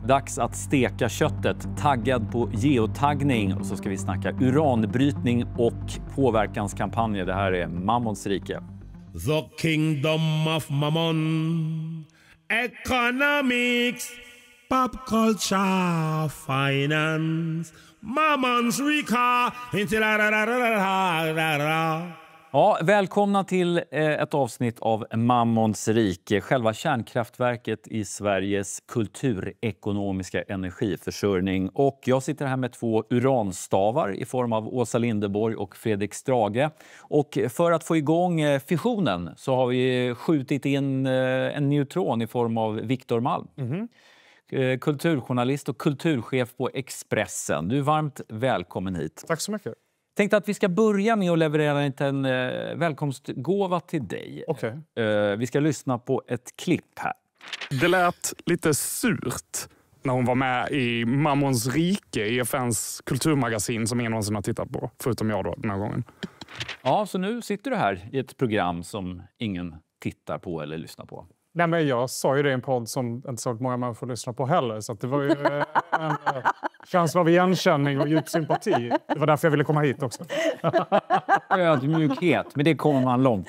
Dags att steka köttet, taggad på geotaggning, och så ska vi snacka uranbrytning och påverkanskampanjer. Det här är Mammons rike. The kingdom of Mammon, economics, pop culture, finance, Mammons rika. Ja, välkomna till ett avsnitt av Mammons rike, själva kärnkraftverket i Sveriges kulturekonomiska energiförsörjning. Och jag sitter här med två uranstavar i form av Åsa Linderborg och Fredrik Strage. Och för att få igång fissionen så har vi skjutit in en neutron i form av Viktor Malm. Kulturjournalist och kulturchef på Expressen. Du är varmt välkommen hit. Tack så mycket. Tänkte att vi ska börja med att leverera en välkomstgåva till dig. Okay. Vi ska lyssna på ett klipp här. Det lät lite surt när hon var med i Mammons rike, EFNs kulturmagasin som ingen någonsin har tittat på, förutom jag då den här gången. Ja, så nu sitter du här i ett program som ingen tittar på eller lyssnar på. Nej, men jag sa ju det i en podd som inte så många människor lyssnar på heller. Så att det var ju en känsla av igenkänning och djup sympati. Det var därför jag ville komma hit också. Ödmjukhet, men det kommer man långt.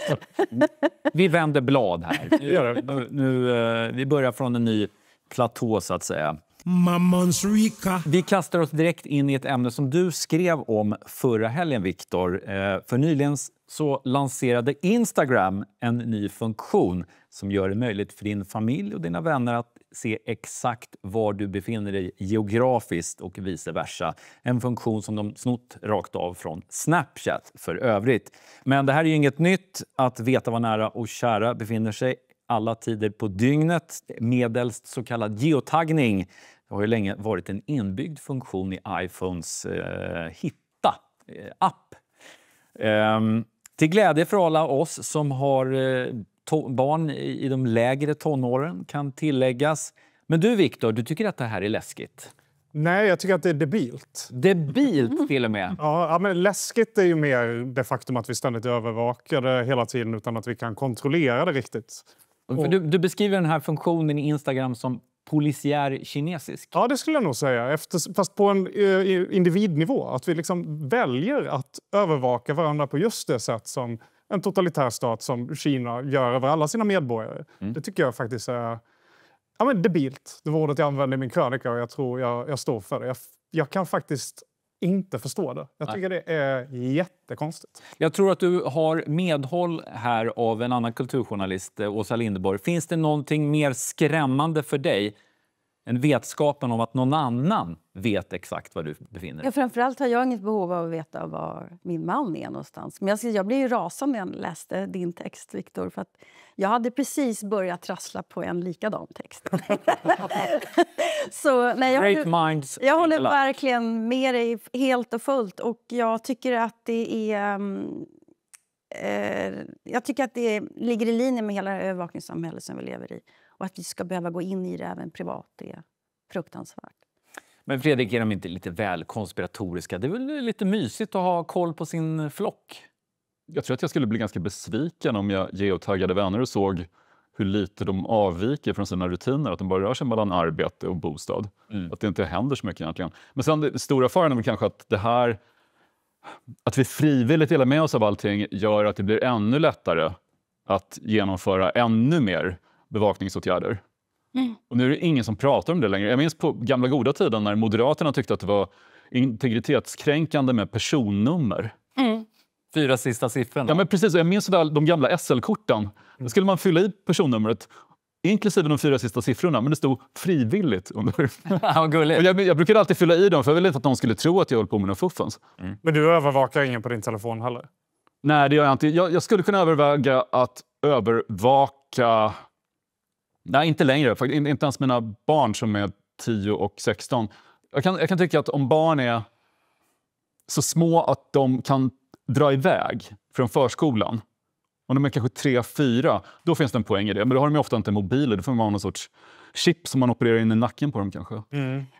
Vi vänder blad här. Vi börjar från en ny platå så att säga. Mammons rika. Vi kastar oss direkt in i ett ämne som du skrev om förra helgen, Viktor. För nyligen så lanserade Instagram en ny funktion som gör det möjligt för din familj och dina vänner att se exakt var du befinner dig geografiskt och vice versa. En funktion som de snott rakt av från Snapchat för övrigt. Men det här är ju inget nytt, att veta var nära och kära befinner sig alla tider på dygnet. Medelst så kallad geotaggning. Det har ju länge varit en inbyggd funktion i iPhones Hitta-app. Till glädje för alla oss som har barn i de lägre tonåren kan tilläggas. Men du Viktor, du tycker att det här är läskigt? Nej, jag tycker att det är debilt. Debilt till och med? Ja, men läskigt är ju mer det faktum att vi ständigt övervakar det hela tiden utan att vi kan kontrollera det riktigt. Du beskriver den här funktionen i Instagram som polisiär kinesisk. Ja, det skulle jag nog säga. Fast på en individnivå. Att vi liksom väljer att övervaka varandra på just det sätt som en totalitär stat som Kina gör över alla sina medborgare. Det tycker jag faktiskt är debilt. Det var ordet jag använde i min krönika och jag tror jag står för det. Jag kan faktiskt inte förstå det. Jag tycker det är jättekonstigt. Jag tror att du har medhåll här av en annan kulturjournalist, Åsa Linderborg. Finns det någonting mer skrämmande för dig än vetskapen om att någon annan vet exakt var du befinner dig? Ja, framförallt har jag inget behov av att veta var min man är någonstans. Men jag blev ju rasande när jag läste din text, Viktor. För att jag hade precis börjat trassla på en likadan text. Så, nej, jag håller verkligen med dig helt och fullt. Och jag tycker att det är... ligger i linje med hela övervakningssamhället som vi lever i. Och att vi ska behöva gå in i det även privat, det är fruktansvärt. Men Fredrik, är de inte lite väl konspiratoriska? Det är väl lite mysigt att ha koll på sin flock? Jag tror att jag skulle bli ganska besviken om jag geotaggade vänner och såg hur lite de avviker från sina rutiner. Att de bara rör sig mellan arbete och bostad. Att det inte händer så mycket egentligen. Men sen den stora faran är väl kanske att det här... Att vi frivilligt delar med oss av allting gör att det blir ännu lättare att genomföra ännu mer bevakningsåtgärder. Och nu är det ingen som pratar om det längre. Jag minns på gamla goda tiden när Moderaterna tyckte att det var integritetskränkande med personnummer. 4 sista siffrorna. Ja, men precis. Jag minns väl de gamla SL-korten. Då skulle man fylla i personnumret inklusive de 4 sista siffrorna, men det stod frivilligt under. Ja, gulligt. Jag brukade alltid fylla i dem för jag ville inte att någon skulle tro att jag höll på med någon fuffens. Men du övervakar ingen på din telefon heller? Nej, det gör jag inte. Jag skulle kunna överväga att övervaka... Nej, inte längre. Inte ens mina barn som är 10 och 16. Jag kan tycka att om barn är så små att de kan dra iväg från förskolan, om de är kanske 3-4, då finns det en poäng i det. Men då har de ju ofta inte mobiler. Då får man ha någon sorts chip som man opererar in i nacken på dem kanske.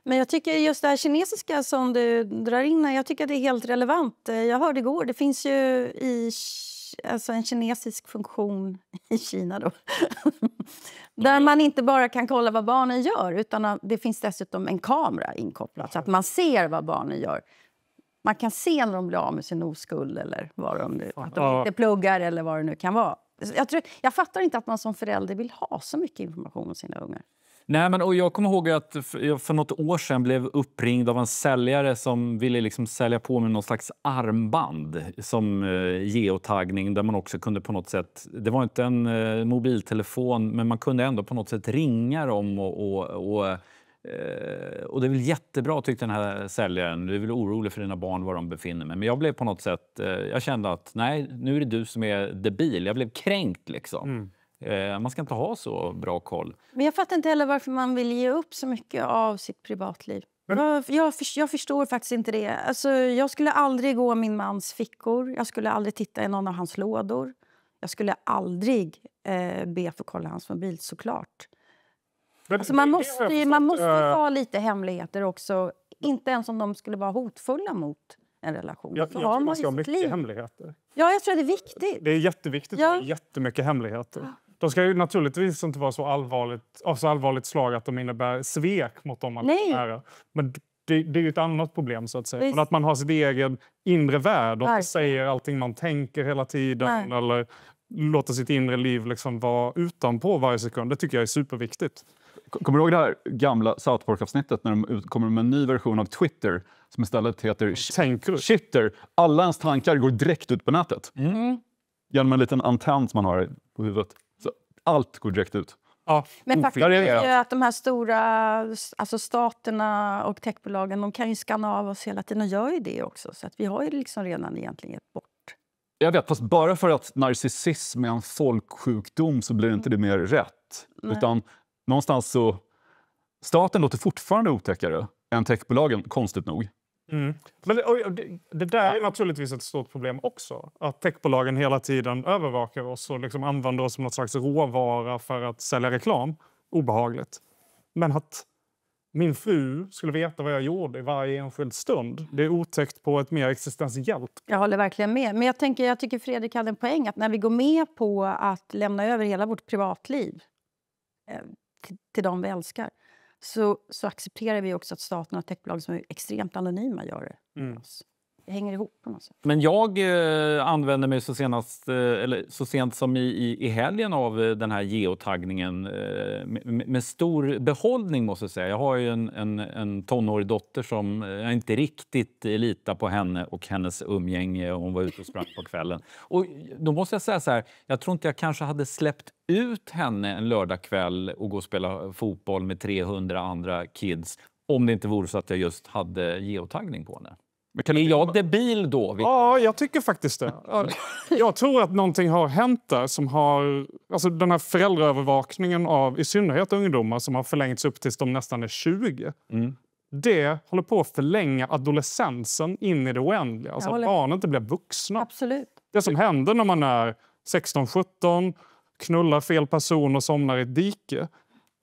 Men jag tycker just det här kinesiska som du drar in här, jag tycker att det är helt relevant. Jag hörde igår, det finns ju en kinesisk funktion i Kina då. Där man inte bara kan kolla vad barnen gör, utan det finns dessutom en kamera inkopplad så att man ser vad barnen gör. Man kan se när de blir av med sin oskuld eller vad att de inte pluggar eller vad det nu kan vara. Jag fattar inte att man som förälder vill ha så mycket information om sina ungar. Nej, men och jag kommer ihåg att för något år sedan blev uppringd av en säljare som ville liksom sälja på med någon slags armband som geotaggning, där man också kunde på något sätt, det var inte en mobiltelefon, men man kunde ändå på något sätt ringa dem och det är väl jättebra, tyckte den här säljaren. Du är väl orolig för dina barn, var de befinner sig. Men jag blev på något sätt, jag kände att nej, nu är det du som är debil. Jag blev kränkt liksom. Man ska inte ha så bra koll. Men jag fattar inte heller varför man vill ge upp så mycket av sitt privatliv. Jag förstår faktiskt inte det. Alltså, jag skulle aldrig gå min mans fickor. Jag skulle aldrig titta i någon av hans lådor. Jag skulle aldrig be för kolla hans mobil, såklart. Alltså, man måste ha lite hemligheter också. Inte ens om de skulle vara hotfulla mot en relation. Jag tror man ska ha mycket hemligheter. Ja, jag tror det är viktigt. Det är jätteviktigt att ha jättemycket hemligheter. De ska ju naturligtvis inte vara så allvarligt slag att de innebär svek mot dem man är nära. Men det är ju ett annat problem, så att säga. Men att man har sin egen inre värld och säger allting man tänker hela tiden. Eller låter sitt inre liv liksom vara utanpå varje sekund. Det tycker jag är superviktigt. Kommer du ihåg det här gamla South Park-avsnittet när de kommer med en ny version av Twitter som istället heter Shitter? Alla ens tankar går direkt ut på nätet. Genom en liten antenn som man har på huvudet. Så allt går direkt ut. Ja. Men faktum är ju att de här stora, alltså staterna och techbolagen, de kan ju skanna av oss hela tiden och gör ju det också. Så att vi har ju liksom redan egentligen gett bort. Jag vet, fast bara för att narcissism är en folksjukdom så blir inte det mer rätt. Utan någonstans så, staten låter fortfarande otäckare än techbolagen, konstigt nog. Men det där är naturligtvis ett stort problem också. Att techbolagen hela tiden övervakar oss och liksom använder oss som något slags råvara för att sälja reklam. Obehagligt. Men att min fru skulle veta vad jag gjorde i varje enskild stund, det är otäckt på ett mer existentiellt. Jag håller verkligen med. Men jag tycker Fredrik hade en poäng att när vi går med på att lämna över hela vårt privatliv till de vi älskar, så accepterar vi också att staten och techbolag som är extremt anonyma gör det. Det hänger ihop på något sätt. Men jag använder mig så sent som i helgen av den här geotaggningen med stor behållning, måste jag säga. Jag har ju en tonårig dotter som jag inte riktigt litar på henne och hennes umgänge. Hon var ute och sprang på kvällen. Och då måste jag säga så här, jag tror inte jag kanske hade släppt ut henne en lördagkväll och gå och spela fotboll med 300 andra kids om det inte vore så att jag just hade geotaggning på henne. Är jag debil då? Ja, jag tycker faktiskt det. Jag tror att någonting har hänt där som har... Alltså den här föräldraövervakningen av i synnerhet ungdomar som har förlängts upp tills de nästan är 20. Det håller på att förlänga adolescensen in i det oändliga. Alltså att barnen inte blir vuxna. Absolut. Det som händer när man är 16-17, knullar fel person och somnar i ett dike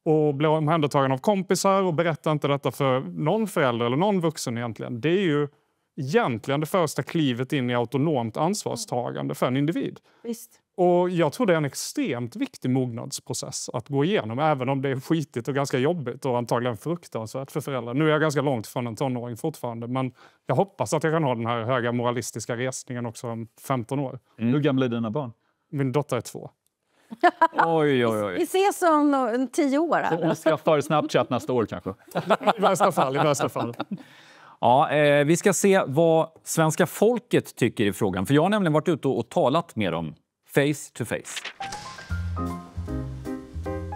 och blir omhändertagen av kompisar och berättar inte detta för någon förälder eller någon vuxen egentligen. Det är ju egentligen det första klivet in i autonomt ansvarstagande för en individ. Visst. Och jag tror det är en extremt viktig mognadsprocess att gå igenom, även om det är skitigt och ganska jobbigt och antagligen fruktansvärt för föräldrar. Nu är jag ganska långt från en tonåring fortfarande, men jag hoppas att jag kan ha den här höga moralistiska resningen också om 15 år. Hur gamla är dina barn? Min dotter är 2. Oj. Vi ses om 10 år. Hon skaffar Snapchat nästa år kanske. I värsta fall. Ja, vi ska se vad svenska folket tycker i frågan. För jag har nämligen varit ute och talat med dem face to face.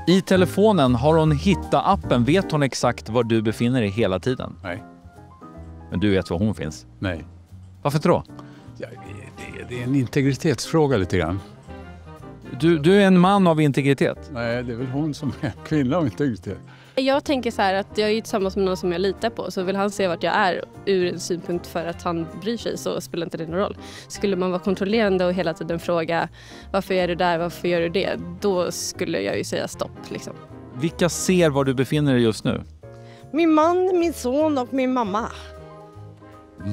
I telefonen har hon Hitta-appen. Vet hon exakt var du befinner dig hela tiden? Nej. Men du vet var hon finns? Nej. Varför inte då? Ja, det är en integritetsfråga lite grann. Du är en man av integritet? Nej, det är väl hon som är kvinna av integritet. Jag tänker så här att jag är tillsammans med någon som jag litar på, så vill han se vart jag är ur en synpunkt för att han bryr sig, så spelar inte det någon roll. Skulle man vara kontrollerande och hela tiden fråga varför är du där, varför gör du det, då skulle jag ju säga stopp liksom. Vilka ser var du befinner dig just nu? Min man, min son och min mamma.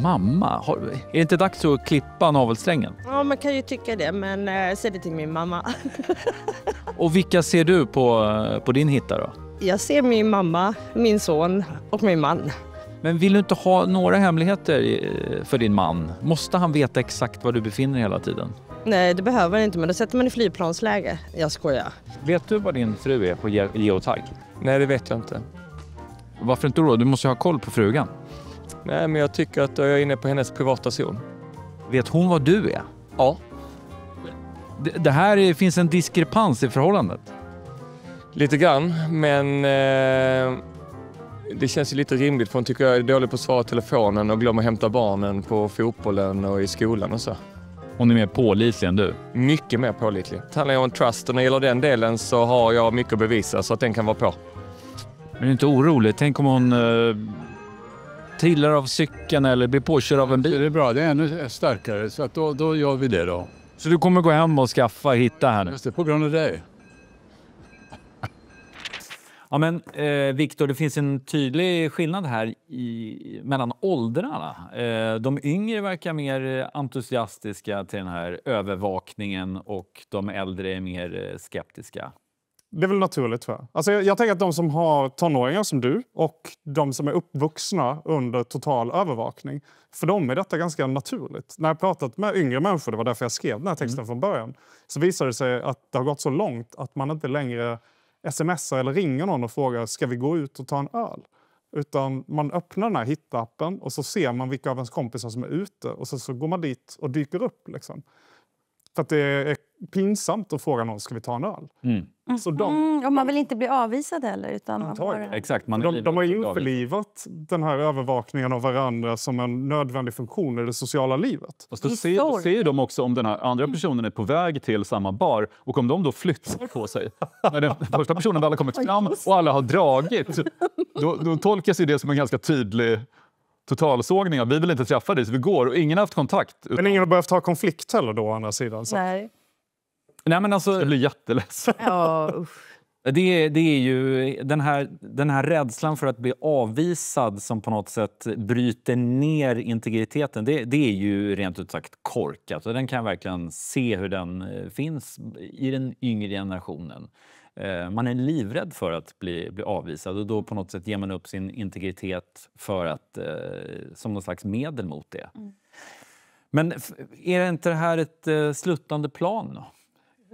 Mamma? Är det inte dags att klippa navelsträngen? Ja, man kan ju tycka det, men säg det till min mamma. Och vilka ser du på din hitta då? Jag ser min mamma, min son och min man. Men vill du inte ha några hemligheter för din man? Måste han veta exakt var du befinner dig hela tiden? Nej, det behöver han inte, men då sätter man i flygplansläge. Jag skojar. Vet du vad din fru är på geotag? Nej, det vet jag inte. Varför inte då? Du måste ju ha koll på frugan. Nej, men jag tycker att jag är inne på hennes privata zon. Vet hon vad du är? Ja. Det här finns en diskrepans i förhållandet. Lite grann, men det känns ju lite rimligt för hon tycker jag är dålig på att svara telefonen och glömmer hämta barnen på fotbollen och i skolan och så. Hon är mer pålitlig än du? Mycket mer pålitlig. Det handlar ju om trust och när det gäller den delen så har jag mycket att bevisa så att den kan vara på. Men du är inte orolig? Tänk om hon trillar av cykeln eller blir påkörd av en bil? Det är bra, det är ännu starkare så att då gör vi det då. Så du kommer gå hem och hitta här nu? Just det, på grund av dig. Ja, men Viktor, det finns en tydlig skillnad här mellan åldrarna. De yngre verkar mer entusiastiska till den här övervakningen och de äldre är mer skeptiska. Det är väl naturligt, tror jag. Alltså jag tänker att de som har tonåringar som du och de som är uppvuxna under total övervakning, för dem är detta ganska naturligt. När jag pratat med yngre människor, det var därför jag skrev den här texten från början, så visade det sig att det har gått så långt att man inte längre smsar eller ringer någon och frågar ska vi gå ut och ta en öl? Utan man öppnar den här hittappen och så ser man vilka av ens kompisar som är ute och så går man dit och dyker upp liksom. För att det är pinsamt att fråga någon, ska vi ta en öl? Så och man vill inte bli avvisad heller. Utan Exakt, de har införlivat den här övervakningen av varandra som en nödvändig funktion i det sociala livet. Fast då ser de också om den här andra personen är på väg till samma bar och om de då flyttar på sig. När den första personen väl har kommit fram och alla har dragit, då tolkas ju det som en ganska tydlig totalsågning av vi vill inte träffa dig så vi går och ingen har haft kontakt. Men ingen har behövt ha konflikt heller då å andra sidan. Så. Nej. Nej, men alltså, det blir jätteledsen. Det är ju den här rädslan för att bli avvisad som på något sätt bryter ner integriteten. Det är ju rent ut sagt korkat. Och den kan jag verkligen se hur den finns i den yngre generationen. Man är livrädd för att bli avvisad och då på något sätt ger man upp sin integritet för att, som någon slags medel mot det. Men är inte det här ett sluttande plan då?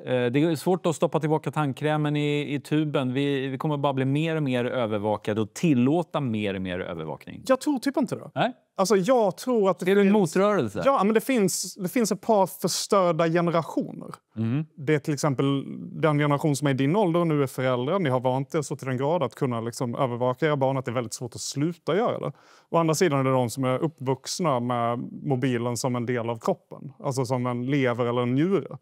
Det är svårt att stoppa tillbaka tandkrämen i tuben. Vi kommer bara bli mer och mer övervakade och tillåta mer och mer övervakning. Jag tror typ inte det. Nej? Alltså jag tror att det är en motrörelse. Ja, men det finns ett par förstörda generationer. Det är till exempel den generation som är i din ålder och nu är föräldrar. Ni har vant er så till den grad att kunna liksom övervaka era barn att det är väldigt svårt att sluta göra det. Å andra sidan är det de som är uppvuxna med mobilen som en del av kroppen. Alltså som en lever eller en njure.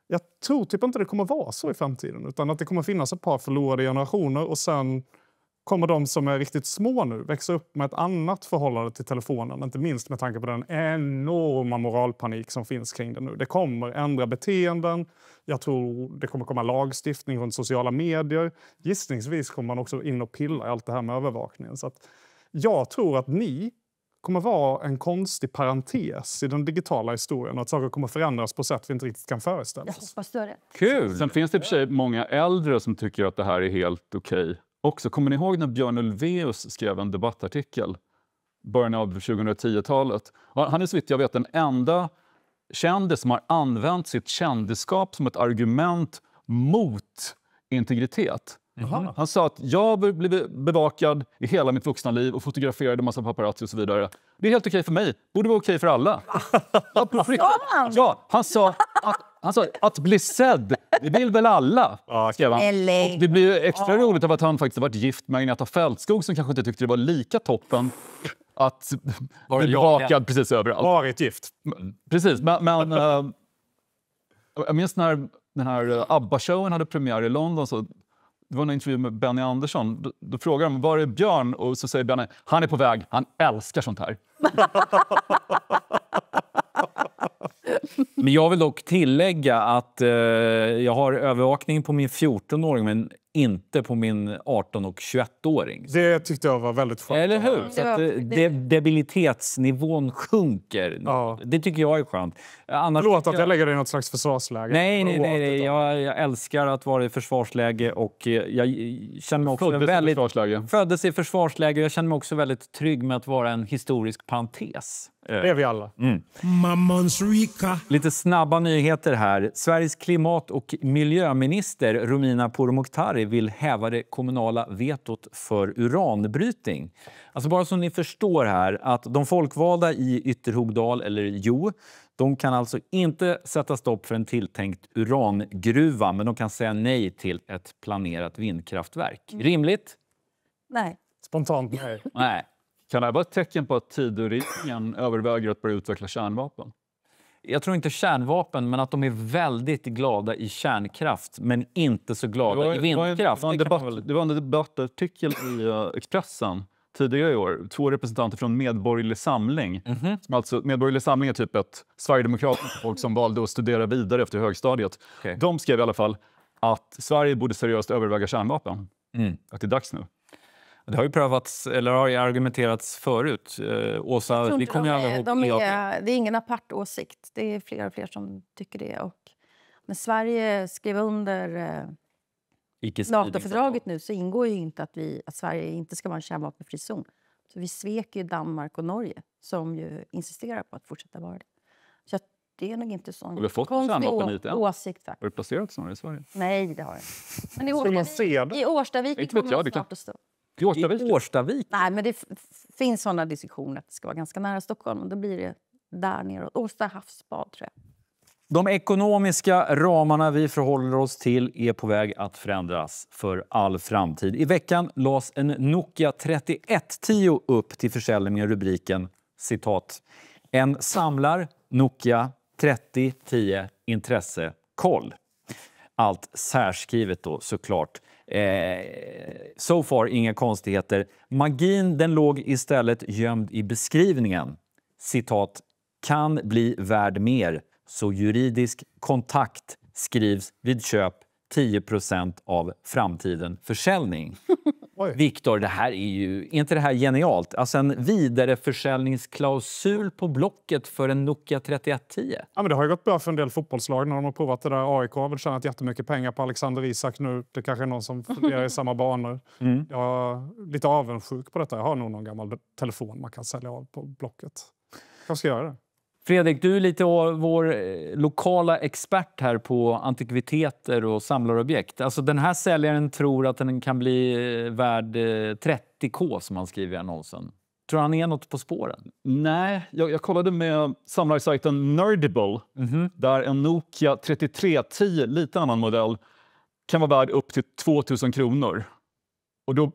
Jag tror typ inte det kommer vara så i framtiden utan att det kommer finnas ett par förlorade generationer och sen kommer de som är riktigt små nu växa upp med ett annat förhållande till telefonen, inte minst med tanke på den enorma moralpanik som finns kring det nu. Det kommer ändra beteenden, jag tror det kommer komma lagstiftning runt sociala medier. Gissningsvis kommer man också in och pilla i allt det här med övervakningen. Så att jag tror att ni kommer vara en konstig parentes i den digitala historien och att saker kommer förändras på sätt vi inte riktigt kan föreställa oss. Jag hoppas du har rätt. Kul! Sen finns det i och för sig många äldre som tycker att det här är helt okej. Också, kommer ni ihåg när Björn Ulvaeus skrev en debattartikel början av 2010-talet? Han är så vitt jag vet den enda kändis som har använt sitt kändisskap som ett argument mot integritet. Han sa att jag blev bevakad i hela mitt vuxna liv och fotograferade en massa paparazzi och så vidare. Det är helt okej för mig. Borde vara okej för alla. Ja, han sa att bli sedd, det vill väl alla, skrev han. Och det blir ju extra roligt av att han faktiskt har varit gift med Agneta Fältskog som kanske inte tyckte det var lika toppen att bli bevakad precis överallt. Varit gift. Precis, men jag minns när den här ABBA-showen hade premiär i London så det var en intervju med Benny Andersson. Då frågar de, var är Björn? Och så säger Benny, han är på väg. Han älskar sånt här. Men jag vill dock tillägga att jag har övervakning på min 14-åring men inte på min 18- och 21-åring. Det tyckte jag var väldigt skönt. Eller hur? Så att debilitetsnivån sjunker. Ja. Det tycker jag är skönt. Annars Förlåt att jag lägger dig i något slags försvarsläge. Nej. Jag älskar att vara i försvarsläge och jag känner mig också föddes i försvarsläge. Jag känner mig också väldigt trygg med att vara en historisk parentes. Det är vi alla. Lite snabba nyheter här. Sveriges klimat- och miljöminister Romina Pourmokhtari vill häva det kommunala vetot för uranbrytning. Alltså bara så ni förstår här att de folkvalda i Ytterhogdal eller Jo, de kan alltså inte sätta stopp för en tilltänkt urangruva, men de kan säga nej till ett planerat vindkraftverk. Rimligt? Nej. Spontant nej. Nej. Kan det vara ett tecken på att Tidöregeringen överväger att börja utveckla kärnvapen? Jag tror inte kärnvapen, men att de är väldigt glada i kärnkraft men inte så glada i vindkraft. Det var en debattartikel i Expressen tidigare i år. 2 representanter från Medborgerlig Samling. Som alltså, Medborgerlig Samling är typ ett sverigedemokratiskt folk som valde att studera vidare efter högstadiet. Okay. De skrev i alla fall att Sverige borde seriöst överväga kärnvapen. Att det är dags nu. Det har ju prövats, eller har ju argumenterats förut. Åsa, vi kommer ju aldrig ihåg. Det är ingen apart åsikt. Det är fler och fler som tycker det. Och när Sverige skrev under NATO-fördraget nu så ingår ju inte att Sverige inte ska vara en kärnvapenfri zon. Så vi svek ju Danmark och Norge som ju insisterar på att fortsätta vara det. Så det är nog inte så har vi fått kärnvapen åsikt. Har du placerat snarare i Sverige? Nej, det har jag inte. Men i Årstavik kommer man snart att stå. I Årstavik? Nej, men det finns sådana diskussioner att det ska vara ganska nära Stockholm. Och då blir det där nere. Årsta havsbad, tror jag. De ekonomiska ramarna vi förhåller oss till är på väg att förändras för all framtid. I veckan lades en Nokia 3110 upp till försäljning med rubriken citat: En samlar Nokia 3010 intresse koll. Allt särskrivet då såklart. So far inga konstigheter. Magin den låg istället gömd i beskrivningen. Citat: kan bli värd mer, så juridisk kontakt skrivs vid köp 10% av framtiden försäljning. Viktor, det här är inte det här genialt? Alltså en vidareförsäljningsklausul på Blocket för en Nokia 3110. Ja, men det har ju gått bra för en del fotbollslag när de har provat det där. AIK har väl tjänat jättemycket pengar på Alexander Isak nu. Det kanske är någon som funderar i samma banor. Jag är lite avundsjuk på detta. Jag har nog någon gammal telefon man kan sälja av på Blocket. Jag ska göra det. Fredrik, du är lite vår lokala expert här på antikviteter och samlarobjekt. Alltså den här säljaren tror att den kan bli värd 30k som han skriver i annonsen. Tror han är något på spåren? Nej, jag kollade med samlarsajten Nerdible där en Nokia 3310, lite annan modell, kan vara värd upp till 2000 kronor. Och då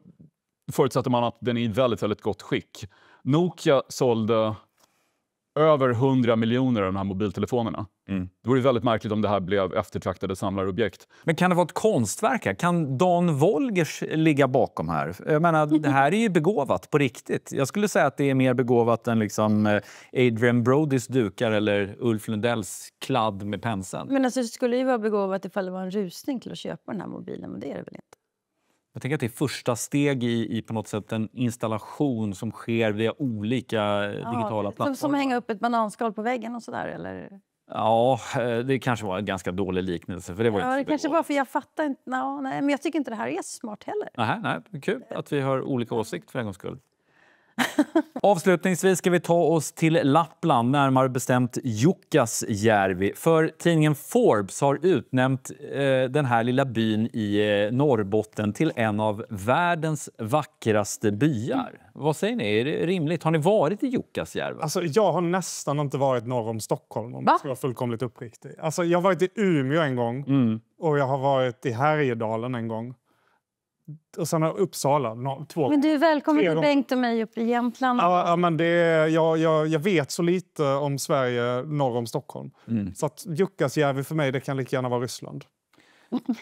förutsätter man att den är i väldigt, väldigt gott skick. Nokia sålde över 100 miljoner av de här mobiltelefonerna. Det vore väldigt märkligt om det här blev eftertraktade samlarobjekt. Men kan det vara ett konstverk här? Kan Dan Wolgers ligga bakom här? Jag menar, det här är ju begåvat på riktigt. Jag skulle säga att det är mer begåvat än liksom Adrian Brodys dukar eller Ulf Lundells kladd med penseln. Men alltså, det skulle ju vara begåvat ifall det var en rusning till att köpa den här mobilen, men det är det väl inte? Jag tänker att det är första steg i på något sätt en installation som sker via olika digitala plattformar. Som hänga upp ett bananskal på väggen och sådär, eller? Ja, det kanske var en ganska dålig liknelse. För det var det kanske var för jag fattar inte. Nej, men jag tycker inte det här är smart heller. Nej, kul att vi har olika åsikter för en gångs skull. Avslutningsvis ska vi ta oss till Lappland, närmare bestämt Jukkasjärvi. För tidningen Forbes har utnämnt den här lilla byn i Norrbotten till en av världens vackraste byar. Vad säger ni? Är det rimligt? Har ni varit i Jukkasjärvi? Alltså, jag har nästan inte varit norr om Stockholm, om jag ska vara fullkomligt uppriktig. Alltså, jag har varit i Umeå en gång och jag har varit i Härjedalen en gång. Och sen har Uppsala 2. Men du är välkommen till Bengt och mig uppe i Jämtland. Ja, men jag vet så lite om Sverige norr om Stockholm. Så att Jukkasjärvi för mig, det kan lika gärna vara Ryssland.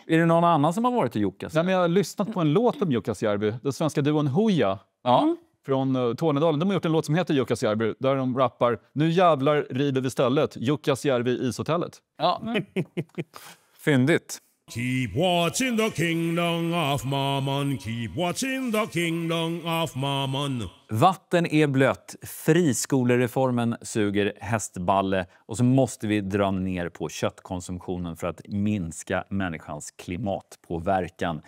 Är det någon annan som har varit i Jukkasjärvi? Jag har lyssnat på en låt om Jukkasjärvi, den svenska duon Hooja. Ja. från Tornedalen. De har gjort en låt som heter Jukkasjärvi där de rappar nu jävlar river vi stället. Jukkasjärvi ishotellet. Ja. Fyndigt. Keep watching the kingdom of Mammon. Keep watching the kingdom of Mammon. Vatten är blött, friskolereformen suger hästballe och så måste vi dra ner på köttkonsumtionen för att minska människans klimatpåverkan.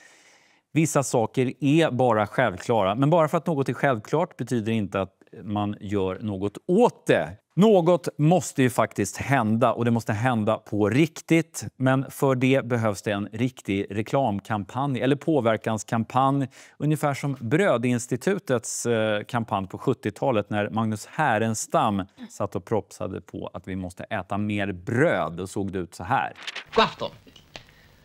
Vissa saker är bara självklara, men bara för att något är självklart betyder inte att man gör något åt det. Något måste ju faktiskt hända och det måste hända på riktigt. Men för det behövs det en riktig reklamkampanj eller påverkanskampanj. Ungefär som Brödinstitutets kampanj på 70-talet när Magnus Härenstam satt och propsade på att vi måste äta mer bröd. Då såg det ut så här. God afton.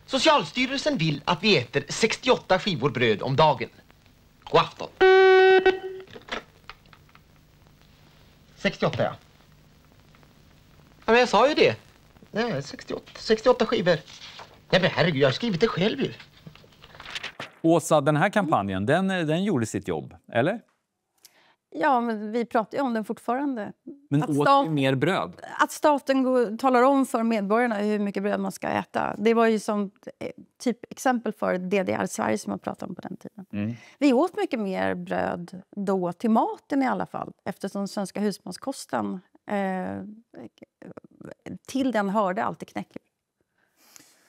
Socialstyrelsen vill att vi äter 68 skivor bröd om dagen. God afton. 68, ja. Ja, men jag sa ju det. Nej, 68 skivor. Nej, men herregud, jag har skrivit det själv ju. Åsa, den här kampanjen, den gjorde sitt jobb, eller? Ja, men vi pratar ju om den fortfarande. Men åt mer bröd? Att staten talar om för medborgarna hur mycket bröd man ska äta. Det var ju som typ exempel för DDR-Sverige som man pratade om på den tiden. Mm. Vi åt mycket mer bröd då till maten i alla fall. Eftersom svenska husmanskosten till den hörde alltid knäckebröd.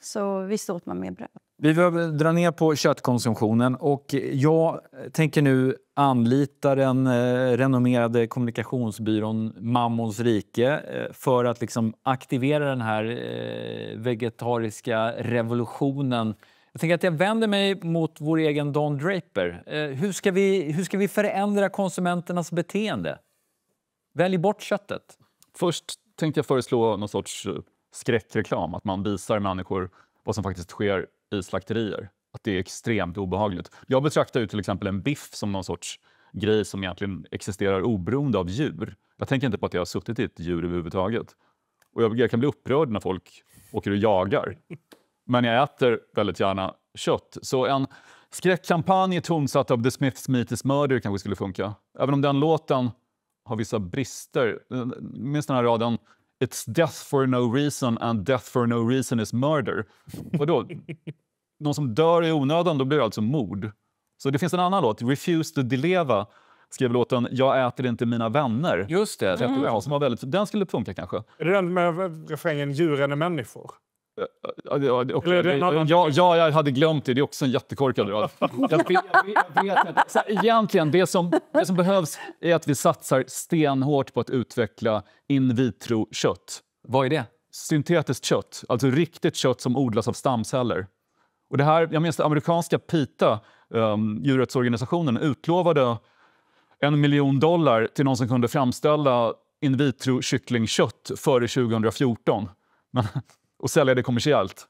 Så visst åt man mer bröd. Vi behöver dra ner på köttkonsumtionen och jag tänker nu anlita den renommerade kommunikationsbyrån Mammons rike för att liksom aktivera den här vegetariska revolutionen. Jag tänker att jag vänder mig mot vår egen Don Draper. Hur ska vi förändra konsumenternas beteende? Välj bort köttet. Först tänkte jag föreslå någon sorts skräckreklam. Att man visar människor vad som faktiskt sker i slakterier. Att det är extremt obehagligt. Jag betraktar ju till exempel en biff som någon sorts grej som egentligen existerar oberoende av djur. Jag tänker inte på att jag har suttit i ett djur överhuvudtaget. Och jag kan bli upprörd när folk åker och jagar. Men jag äter väldigt gärna kött. Så en skräckkampanj tonsatt av The Smiths Meat is Murder kanske skulle funka. Även om den låten har vissa brister. Minns den här raden? It's death for no reason and death for no reason is murder. Vadå? Någon som dör i onödan, då blir det alltså mord. Så det finns en annan låt, Refuse to Deleva, skrev låten Jag äter inte mina vänner. Just det. Som var väldigt, den skulle funka kanske. Är det den med refrängen djuren är människor? Jag hade glömt det. Det är också en jättekorkad rad. Jag vet att egentligen det som behövs är att vi satsar stenhårt på att utveckla in vitro-kött. Vad är det? Syntetiskt kött. Alltså riktigt kött som odlas av stamceller. Och det här, jag minns att amerikanska PETA, djurrättsorganisationen, utlovade $1 miljon till någon som kunde framställa in vitro-kycklingkött före 2014. Och sälja det kommersiellt.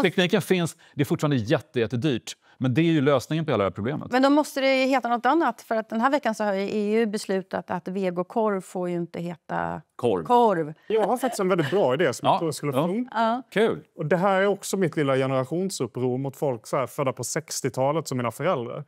Tekniken finns, det är fortfarande jättedyrt. Men det är ju lösningen på hela det här problemet. Men då måste det heta något annat. För att den här veckan så har EU beslutat att vegokorv får ju inte heta korv. Jag har faktiskt en väldigt bra idé som jag tror skulle funka. Ja. Kul. Och det här är också mitt lilla generationsuppror mot folk så här födda på 60-talet som mina föräldrar.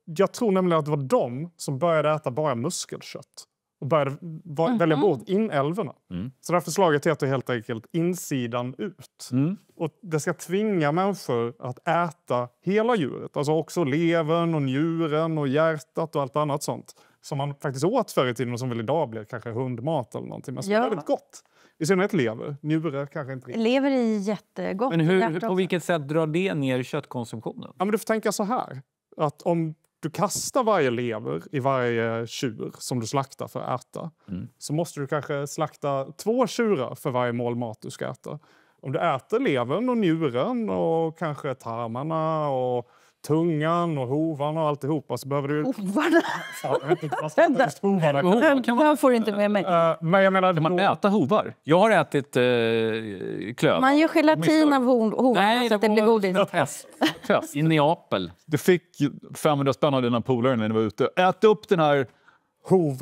Jag tror nämligen att det var de som började äta bara muskelskött. Och började välja bort inälvorna. Så det här förslaget heter helt enkelt insidan ut. Och det ska tvinga människor att äta hela djuret. Alltså också levern och njuren och hjärtat och allt annat sånt. Som man faktiskt åt förr i tiden och som väl idag blir kanske hundmat eller någonting. Men som är väldigt gott. I synnerhet lever. Njurar kanske inte riktigt. Lever är jättegott. Men på vilket sätt drar det ner köttkonsumtionen? Ja, men du får tänka så här. Att om du kastar varje lever i varje tjur som du slaktar för att äta. Så måste du kanske slakta 2 tjurar för varje mål mat du ska äta. Om du äter levern och njuren och kanske tarmarna och tungan och hovarna och alltihopa så behöver du... Hovarna? Ja, jag vet inte vad som är hovarna. Jag får inte med mig. Men jag menar... Kan man äta hovar? Jag har ätit klöv. Man gör gelatin av hovarna så att det blir godis. Fest. I Neapel. Du fick 500 spänn av dina polare när ni var ute. Ät upp den här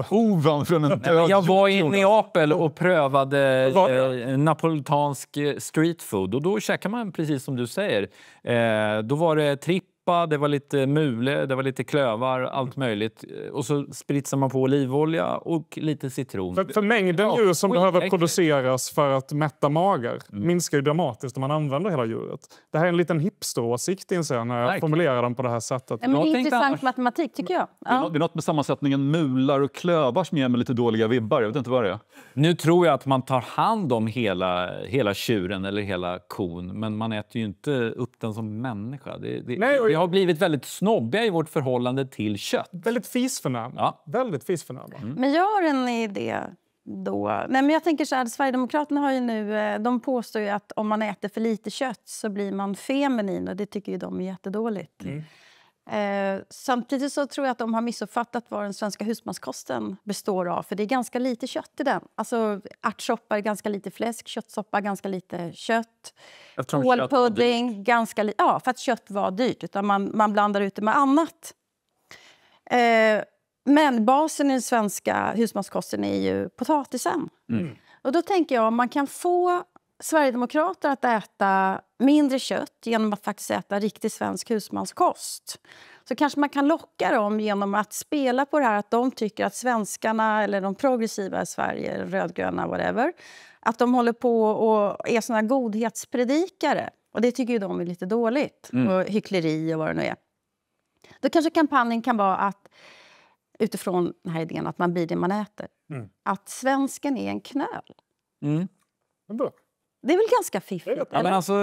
hovan från en död. Jag var i Neapel och prövade napolitansk street food. Och då käkar man precis som du säger. Då var det tripp ärtsoppa, det var lite mule, det var lite klövar, allt möjligt. Och så spritsar man på olivolja och lite citron. För mängden djur som behöver produceras för att mätta magar minskar ju dramatiskt om man använder hela djuret. Det här är en liten hipsteråsikt inser jag när jag formulerar den på det här sättet. Men det är intressant matematik tycker jag. Ja. Det är något med sammansättningen mular och klövar som ger mig lite dåliga vibbar. Jag vet inte vad det är. Nu tror jag att man tar hand om hela tjuren eller hela kon, men man äter ju inte upp den som människa. Vi har blivit väldigt snobbiga i vårt förhållande till kött. Väldigt fisförnäma. Ja. Väldigt fisförnäma. Men jag har en idé då. Nej, men jag tänker så här, Sverigedemokraterna har ju nu, de påstår ju att om man äter för lite kött så blir man feminin, och det tycker ju de är jättedåligt. Samtidigt så tror jag att de har missuppfattat vad den svenska husmanskosten består av. För det är ganska lite kött i den. Alltså ärtsoppa är ganska lite fläsk, köttsoppa ganska lite kött. Kålpudding ganska lite. Ja, för att kött var dyrt. Utan man blandar ut det med annat. Men basen i den svenska husmanskosten är ju potatisen. Och då tänker jag, om man kan få Sverigedemokrater att äta mindre kött genom att faktiskt äta riktig svensk husmanskost, så kanske man kan locka dem genom att spela på det här att de tycker att svenskarna eller de progressiva i Sverige, rödgröna, whatever, att de håller på och är såna godhetspredikare. Och det tycker ju de är lite dåligt. Och hyckleri och vad det nu är. Då kanske kampanjen kan vara att utifrån den här idén att man blir det man äter. Att svensken är en knöl. Det är väl ganska fiffigt? Ja, men alltså,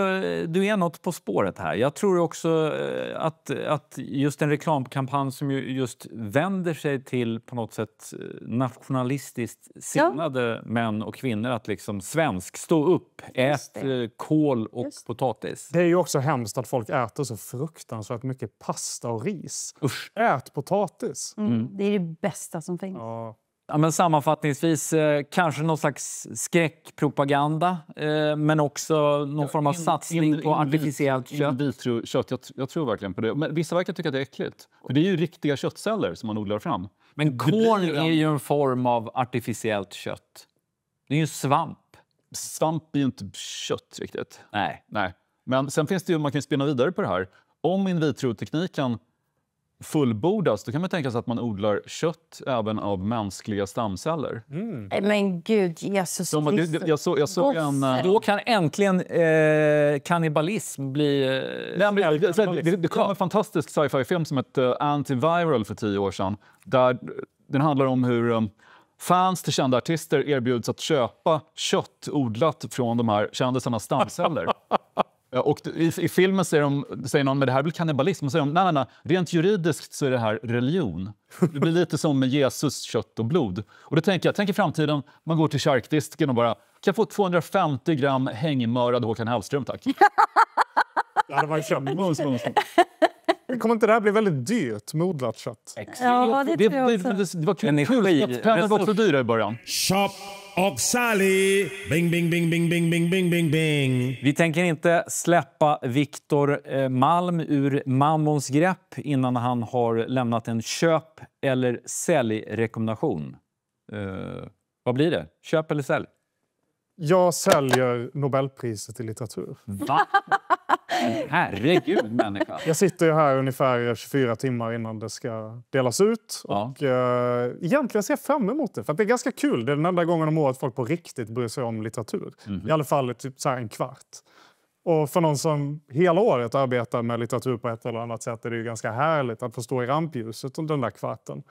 du är något på spåret här. Jag tror också att just en reklamkampanj som just vänder sig till på något sätt nationalistiskt sinnade män och kvinnor, att liksom svensk, stå upp, ät kål och potatis. Det är ju också hemskt att folk äter så fruktansvärt mycket pasta och ris. Usch. Ät potatis. Det är det bästa som finns. Ja, men sammanfattningsvis kanske någon slags skräckpropaganda, men också någon form av satsning på artificiellt kött. Kött. Jag tror verkligen på det. Men vissa verkar tycka att det är äckligt. För det är ju riktiga köttceller som man odlar fram. Men korn är ju en form av artificiellt kött. Det är ju svamp. Svamp är ju inte kött riktigt. Nej. Men sen finns det ju, man kan spinna vidare på det här. Om in vitro-tekniken fullbordas, då kan man tänka sig att man odlar kött även av mänskliga stamceller. Men gud, Jesus Kristus. Jag såg en... Då kan äntligen kannibalism bli... Det kom en fantastisk sci-fi-film som hette Antiviral för 10 år sedan. Där den handlar om hur fans till kända artister erbjuds att köpa kött odlat från de här kändisarnas stamceller. Och i filmen säger någon, men det här blir kannibalism. Och säger de, nej, rent juridiskt så är det här religion. Det blir lite som med Jesus kött och blod. Och då tänker jag, i framtiden, man går till charkdisken och bara, kan jag få 250 gram hängmörad Håkan Hellström, tack? Ja, det var ju kött. Kommer inte det här bli väldigt dyrt, modlat kött? Ja, det tror jag också. Det var kul. Pengar var också dyra i början. Shop och Sally. Bing, bing, bing, bing, bing, bing, bing, bing, bing. Vi tänker inte släppa Viktor Malm ur mammons grepp innan han har lämnat en köp- eller säljrekommendation. Vad blir det? Köp eller sälj? Jag säljer Nobelpriset i litteratur. Va? Herregud, människa. Jag sitter ju här ungefär 24 timmar innan det ska delas ut. Ja. Och egentligen ser jag fram emot det. För att det är ganska kul. Det är den enda gången om året folk på riktigt bryr sig om litteratur. I alla fall typ så här en kvart. Och för någon som hela året arbetar med litteratur på ett eller annat sätt är det ju ganska härligt att få stå i rampljuset den där kvarten.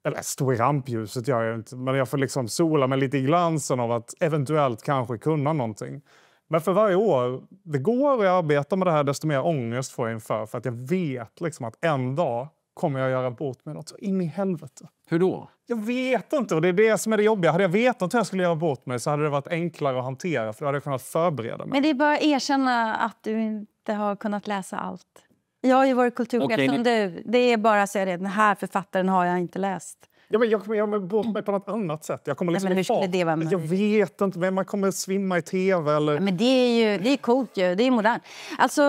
Eller stå i rampljuset gör jag inte. Men jag får liksom sola med lite i glansen av att eventuellt kanske kunna någonting. Men för varje år det går och jag arbetar med det här, desto mer ångest får jag inför. För att jag vet liksom att en dag kommer jag göra bort med något så in i helvete. Hur då? Jag vet inte, och det är det som är det jobbiga. Hade jag vetat hur jag skulle göra bort mig så hade det varit enklare att hantera. För då hade jag kunnat förbereda mig. Men det är bara att erkänna att du inte har kunnat läsa allt. Jag har ju varit kulturchef som du. Det är bara att säga det. Den här författaren har jag inte läst. Ja, men jag kommer göra bort mig på något annat sätt. Jag kommer liksom men hur skulle det vara med? Jag vet inte, men man kommer svimma i tv eller... Ja, men det är coolt ju. Det är modernt. Alltså,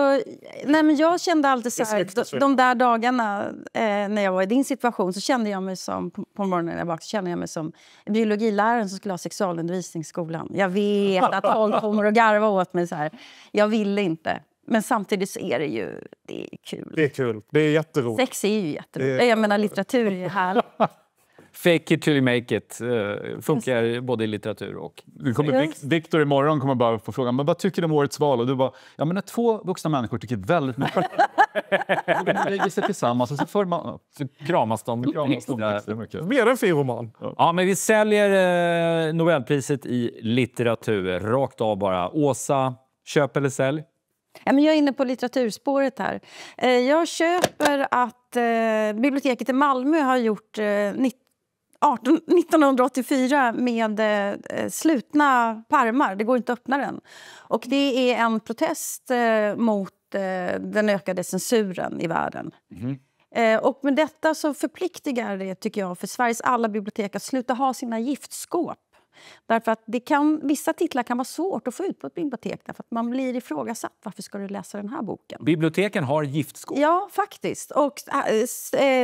nej, men jag kände alltid så här, de där dagarna när jag var i din situation så kände jag mig som, på morgonen när jag vaknade, kände jag mig som biologiläraren som skulle ha sexualundervisning i skolan. Jag vet att folk kommer att garva åt mig så här. Jag ville inte. Men samtidigt så är det är kul. Det är kul. Det är jätteroligt. Sex är ju jätteroligt. Jag menar, litteratur är ju härligt. Fake it till you make it. Funkar både i litteratur och... Victor imorgon kommer bara få frågan, men vad tycker du om årets val? Och du bara, ja men när 2 vuxna människor tycker väldigt mycket. De lägger sig tillsammans och så får man... Så kramas de. Det blir en fin roman. Ja, men vi säljer Nobelpriset i litteratur. Rakt av bara. Åsa, köp eller sälj? Ja, men jag är inne på litteraturspåret här. Jag köper att biblioteket i Malmö har gjort 1984 med slutna pärmar. Det går inte att öppna den. Och det är en protest mot den ökade censuren i världen. Och med detta så förpliktigar det, tycker jag, för Sveriges alla bibliotek att sluta ha sina giftskåp. Därför att vissa titlar kan vara svårt att få ut på ett bibliotek därför att man blir ifrågasatt. Varför ska du läsa den här boken? Biblioteken har giftskåp. Ja, faktiskt. Och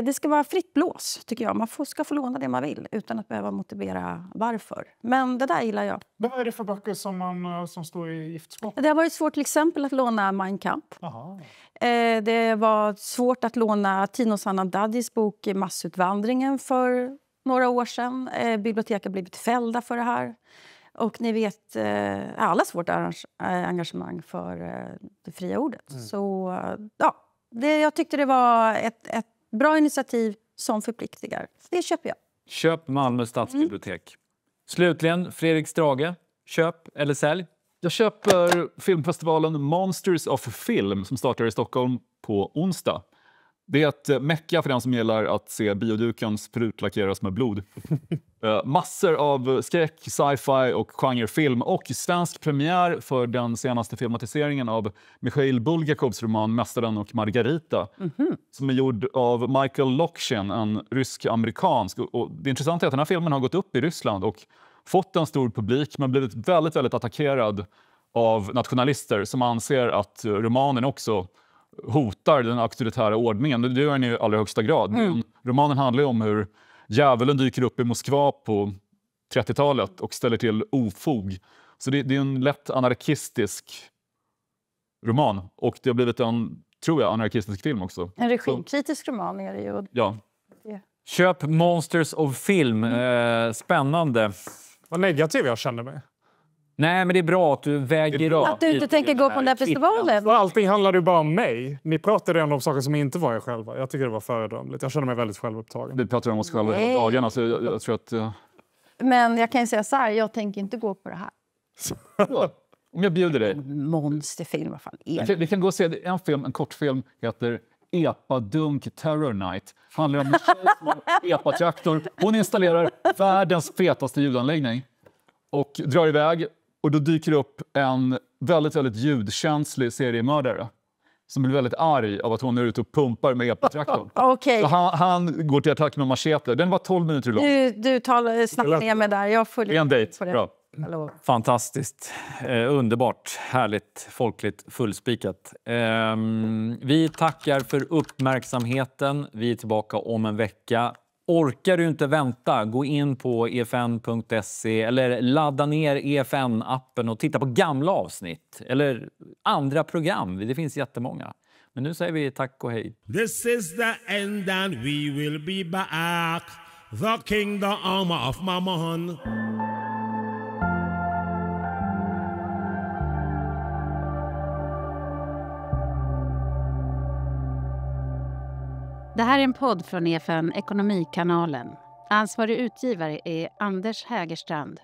det ska vara fritt blås, tycker jag. Man ska få låna det man vill utan att behöva motivera varför. Men det där gillar jag. Men vad är det för böcker som står i giftskåp? Det har varit svårt till exempel att låna Mein Kampf. Det var svårt att låna Tino Sanandadis bok Massutvandringen för några år sedan. Bibliotek har blivit fällda för det här. Och ni vet, allas vårt engagemang för det fria ordet. Så ja, jag tyckte det var ett bra initiativ som förpliktigar. Det köper jag. Köp Malmö stadsbibliotek. Slutligen, Fredrik Strage. Köp eller sälj? Jag köper filmfestivalen Monsters of Film som startar i Stockholm på onsdag. Det är ett mecka för den som gillar att se bioduken sprutlackeras med blod. Massor av skräck, sci-fi och genrefilm och svensk premiär för den senaste filmatiseringen av Mikhail Bulgakovs roman Mästaren och Margarita som är gjord av Michael Lokshin, en rysk-amerikansk. Och det intressanta är att den här filmen har gått upp i Ryssland och fått en stor publik men blivit väldigt, väldigt attackerad av nationalister som anser att romanen också hotar den auktoritära ordningen. Det gör den i allra högsta grad. Romanen handlar om hur djävulen dyker upp i Moskva på 30-talet och ställer till ofog. Så det är en lätt anarkistisk roman. Och det har blivit en, tror jag, anarkistisk film också. En regimkritisk roman är det ju. Ja. Köp Monsters of Film. Spännande. Vad negativ jag känner mig. Nej, men det är bra att du väger upp. Att du inte tänker gå på den där festivalen. Allting handlade ju bara om mig. Ni pratade ändå om saker som inte var er själva. Jag tycker det var föredömligt. Jag känner mig väldigt självupptagen. Vi pratar om oss själva hela dagen. Alltså, jag tror att... Men jag kan ju säga så här, jag tänker inte gå på det här. Om jag bjuder dig. Monsterfilm, vad fan är det? Vi kan gå och se en kortfilm heter Epa Dunk Terror Night. Handlar om en tjej som har Epa-traktor. Hon installerar världens fetaste ljudanläggning och drar iväg. Och då dyker det upp en väldigt, väldigt ljudkänslig seriemördare som blir väldigt arg av att hon är ute och pumpar med Epa-traktorn. Okej. Så han går till attack med machete. Den var 12 minuter lång. Du talar snabbt ner med där. Jag får en dejt. Bra. Fantastiskt. Underbart. Härligt. Folkligt. Fullspikat. Vi tackar för uppmärksamheten. Vi är tillbaka om en vecka. Orkar du inte vänta, gå in på efn.se eller ladda ner EFN-appen och titta på gamla avsnitt eller andra program. Det finns jättemånga. Men nu säger vi tack och hej. This is the end and we will be back. The kingdom of Mammon. Det här är en podd från EFN Ekonomikanalen. Ansvarig utgivare är Anders Hägerstrand.